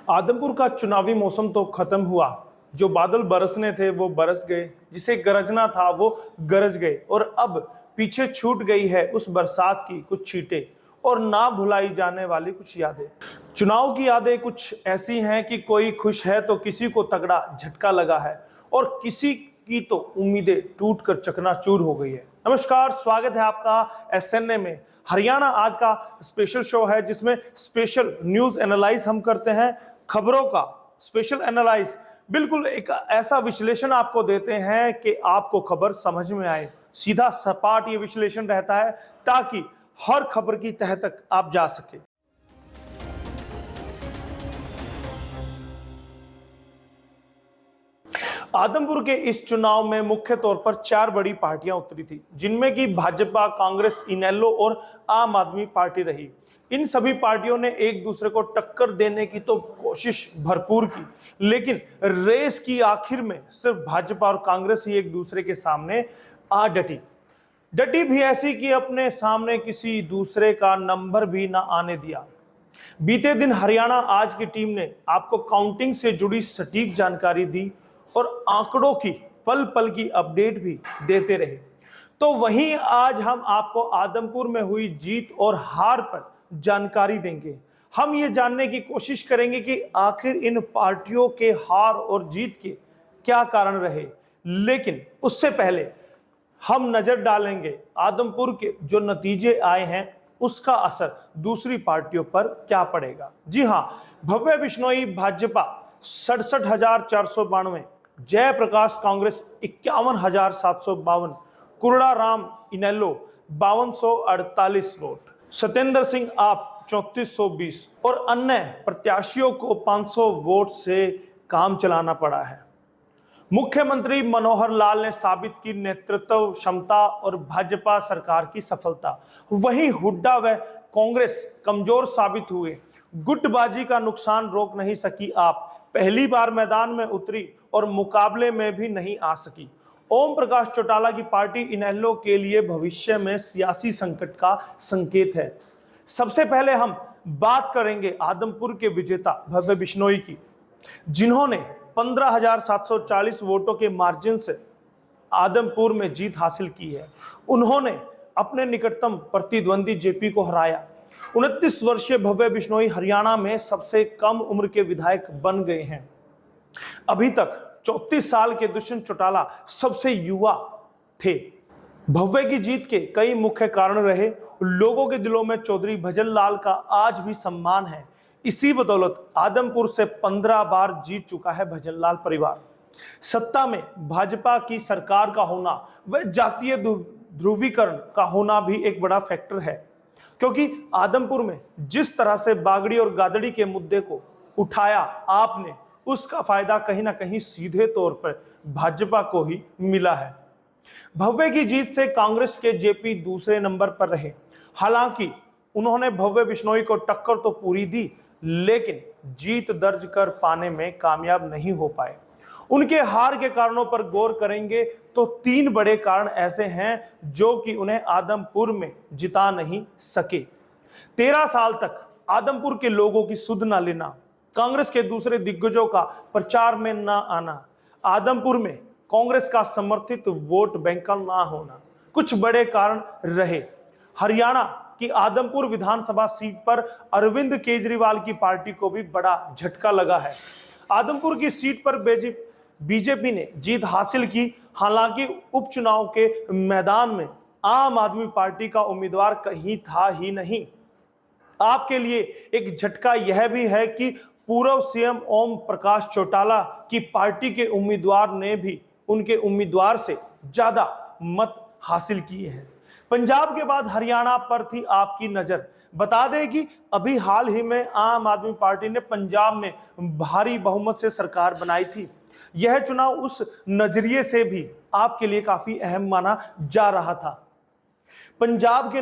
आदमपुर का चुनावी मौसम तो खत्म हुआ। जो बादल बरसने थे वो बरस गए, जिसे गरजना था वो गरज गए, और अब पीछे छूट गई है उस बरसात की कुछ छींटें और ना भुलाई जाने वाली कुछ यादें। चुनाव की यादें कुछ ऐसी हैं कि कोई खुश है तो किसी को तगड़ा झटका लगा है और किसी की तो उम्मीदें टूट कर चकनाचूर हो गई है। नमस्कार, स्वागत है आपका एसएनए में। हरियाणा आज का स्पेशल शो है जिसमें स्पेशल न्यूज एनालाइज हम करते हैं, खबरों का स्पेशल एनालाइज। बिल्कुल एक ऐसा विश्लेषण आपको देते हैं कि आपको खबर समझ में आए। सीधा सपाट ये विश्लेषण रहता है ताकि हर खबर की तह तक आप जा सके। आदमपुर के इस चुनाव में मुख्य तौर पर 4 बड़ी पार्टियां उतरी थी, जिनमें कि भाजपा, कांग्रेस, इनेलो और आम आदमी पार्टी रही। इन सभी पार्टियों ने एक दूसरे को टक्कर देने की तो कोशिश भरपूर की, लेकिन रेस की आखिर में सिर्फ भाजपा और कांग्रेस ही एक दूसरे के सामने आ डटी भी ऐसी कि अपने सामने किसी दूसरे का नंबर भी ना आने दिया। बीते दिन हरियाणा आज की टीम ने आपको काउंटिंग से जुड़ी सटीक जानकारी दी और आंकड़ों की पल पल की अपडेट भी देते रहे। तो वहीं आज हम आपको आदमपुर में हुई जीत और हार पर जानकारी देंगे। हम ये जानने की कोशिश करेंगे कि आखिर इन पार्टियों के हार और जीत के क्या कारण रहे, लेकिन उससे पहले हम नजर डालेंगे आदमपुर के जो नतीजे आए हैं उसका असर दूसरी पार्टियों पर क्या पड़ेगा। जी हां, भव्य बिश्नोई भाजपा 67,492, जयप्रकाश कांग्रेस 51,752, कुरड़ा राम इनेलो 5248 वोट, सत्येंद्र सिंह आप 3420 और अन्य प्रत्याशियों को 500 वोट से काम चलाना पड़ा है। मुख्यमंत्री मनोहर लाल ने साबित की नेतृत्व क्षमता और भाजपा सरकार की सफलता। वहीं हुड्डा व कांग्रेस कमजोर साबित हुए। गुटबाजी का नुकसान रोक नहीं सकी आप, पहली बार मैदान में उतरी और मुकाबले में भी नहीं आ सकी। ओम प्रकाश चौटाला की पार्टी इनेलो के लिए भविष्य में सियासी संकट का संकेत है। सबसे पहले हम बात करेंगे आदमपुर के विजेता भव्य बिश्नोई की, जिन्होंने 15,740 वोटों के मार्जिन से आदमपुर में जीत हासिल की है। उन्होंने अपने निकटतम प्रतिद्वंदी जेपी को हराया। 29 वर्षीय भव्य बिश्नोई हरियाणा में सबसे कम उम्र के विधायक बन गए हैं। अभी तक 34 साल के दुष्यंत चौटाला सबसे युवा थे। भव्य की जीत के कई मुख्य कारण रहे। लोगों के दिलों में चौधरी भजन लाल का आज भी सम्मान है। इसी बदौलत आदमपुर से 15 बार जीत चुका है भजनलाल परिवार। सत्ता में भाजपा की सरकार का होना व जातीय ध्रुवीकरण का होना भी एक बड़ा फैक्टर है, क्योंकि आदमपुर में जिस तरह से बागड़ी और गादड़ी के मुद्दे को उठाया आपने, उसका फायदा कहीं ना कहीं सीधे तौर पर भाजपा को ही मिला है। भव्य की जीत से कांग्रेस के जेपी दूसरे नंबर पर रहे। हालांकि उन्होंने भव्य बिश्नोई को टक्कर तो पूरी दी, लेकिन जीत दर्ज कर पाने में कामयाब नहीं हो पाए। उनके हार के कारणों पर गौर करेंगे तो 3 बड़े कारण ऐसे हैं जो कि उन्हें आदमपुर में जिता नहीं सके। 13 साल तक आदमपुर के लोगों की सुध न लेना, कांग्रेस के दूसरे दिग्गजों का प्रचार में न आना, आदमपुर में कांग्रेस का समर्थित वोट बैंक का ना होना कुछ बड़े कारण रहे। हरियाणा कि आदमपुर विधानसभा सीट पर अरविंद केजरीवाल की पार्टी को भी बड़ा झटका लगा है। आदमपुर की सीट पर बीजेपी ने जीत हासिल की। हालांकि उपचुनाव के मैदान में आम आदमी पार्टी का उम्मीदवार कहीं था ही नहीं। आपके लिए एक झटका यह भी है कि पूर्व सीएम ओम प्रकाश चौटाला की पार्टी के उम्मीदवार ने भी उनके उम्मीदवार से ज्यादा मत हासिल किए हैं। पंजाब के बाद हरियाणा पर थी आपकी नजर। बता दें कि अभी हाल ही में आम आदमी पार्टी ने पंजाब में भारी बहुमत से सरकार बनाई थी। यह चुनाव उस नजरिए से भी आपके लिए काफी अहम माना जा रहा था। पंजाब के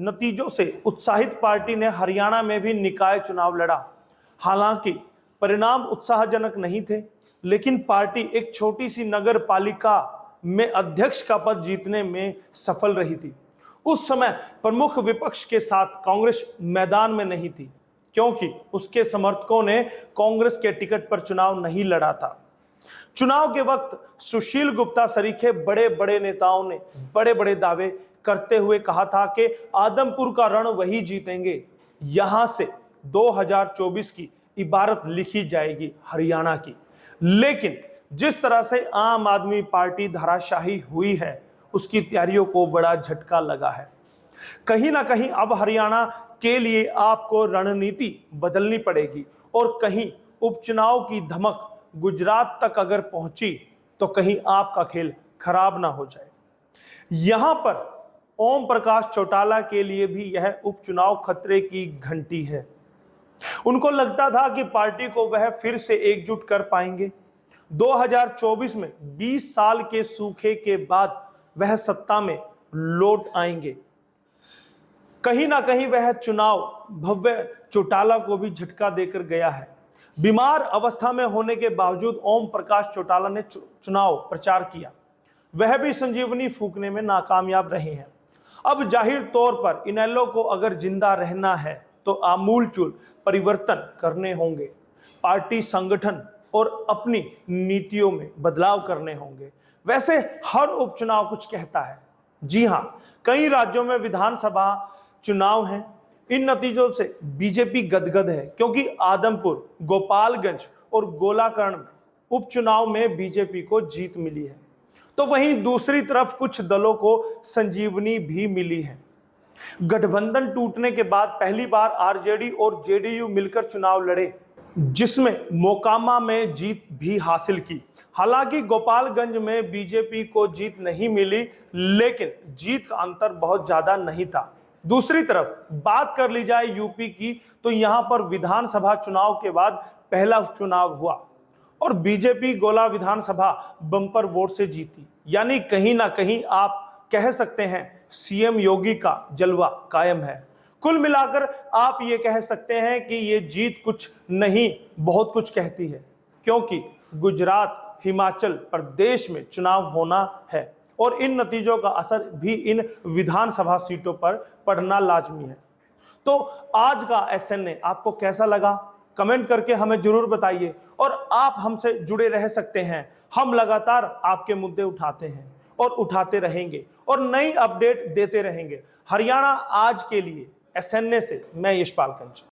नतीजों से उत्साहित पार्टी ने हरियाणा में भी निकाय चुनाव लड़ा। हालांकि परिणाम उत्साहजनक नहीं थे, लेकिन पार्टी एक छोटी सी नगर पालिका में अध्यक्ष का पद जीतने में सफल रही थी। उस समय प्रमुख विपक्ष के साथ कांग्रेस मैदान में नहीं थी। क्योंकि उसके समर्थकों ने कांग्रेस के टिकट पर चुनाव नहीं लड़ा था। चुनाव के वक्त सुशील गुप्ता सरीखे बड़े बड़े नेताओं ने बड़े बड़े दावे करते हुए कहा था कि आदमपुर का रण वही जीतेंगे, यहां से 2024 की इबारत लिखी जाएगी हरियाणा की। लेकिन जिस तरह से आम आदमी पार्टी धराशाही हुई है, उसकी तैयारियों को बड़ा झटका लगा है। कहीं ना कहीं अब हरियाणा के लिए आपको रणनीति बदलनी पड़ेगी और कहीं उपचुनाव की धमक गुजरात तक अगर पहुंची तो कहीं आपका खेल खराब ना हो जाए। यहां पर ओम प्रकाश चौटाला के लिए भी यह उपचुनाव खतरे की घंटी है। उनको लगता था कि पार्टी को वह फिर से एकजुट कर पाएंगे। 2024 में 20 साल के सूखे के बाद वह सत्ता में लौट आएंगे। कहीं ना कहीं वह चुनाव भव्य चौटाला को भी झटका देकर गया है। बीमार अवस्था में होने के बावजूद ओम प्रकाश चौटाला ने चुनाव प्रचार किया, वह भी संजीवनी फूकने में नाकामयाब रहे हैं। अब जाहिर तौर पर इनेलो को अगर जिंदा रहना है तो आमूलचूल परिवर्तन करने होंगे, पार्टी संगठन और अपनी नीतियों में बदलाव करने होंगे। वैसे हर उपचुनाव कुछ कहता है। जी हां, कई राज्यों में विधानसभा चुनाव हैं। इन नतीजों से बीजेपी गदगद है, क्योंकि आदमपुर, गोपालगंज और गोलाकर्ण उपचुनाव में बीजेपी को जीत मिली है। तो वहीं दूसरी तरफ कुछ दलों को संजीवनी भी मिली है। गठबंधन टूटने के बाद पहली बार आरजेडी और जेडीयू मिलकर चुनाव लड़े, जिसमें मोकामा में जीत भी हासिल की। हालांकि गोपालगंज में बीजेपी को जीत नहीं मिली, लेकिन जीत का अंतर बहुत ज्यादा नहीं था। दूसरी तरफ बात कर ली जाए यूपी की, तो यहां पर विधानसभा चुनाव के बाद पहला चुनाव हुआ और बीजेपी गोला विधानसभा बम्पर वोट से जीती। यानी कहीं ना कहीं आप कह सकते हैं सीएम योगी का जलवा कायम है। कुल मिलाकर आप ये कह सकते हैं कि ये जीत कुछ नहीं बहुत कुछ कहती है, क्योंकि गुजरात, हिमाचल प्रदेश में चुनाव होना है और इन नतीजों का असर भी इन विधानसभा सीटों पर पड़ना लाजमी है। तो आज का एसएनए आपको कैसा लगा, कमेंट करके हमें जरूर बताइए और आप हमसे जुड़े रह सकते हैं। हम लगातार आपके मुद्दे उठाते हैं और उठाते रहेंगे और नई अपडेट देते रहेंगे। हरियाणा आज के लिए एसएनए से मैं यशपाल कंच।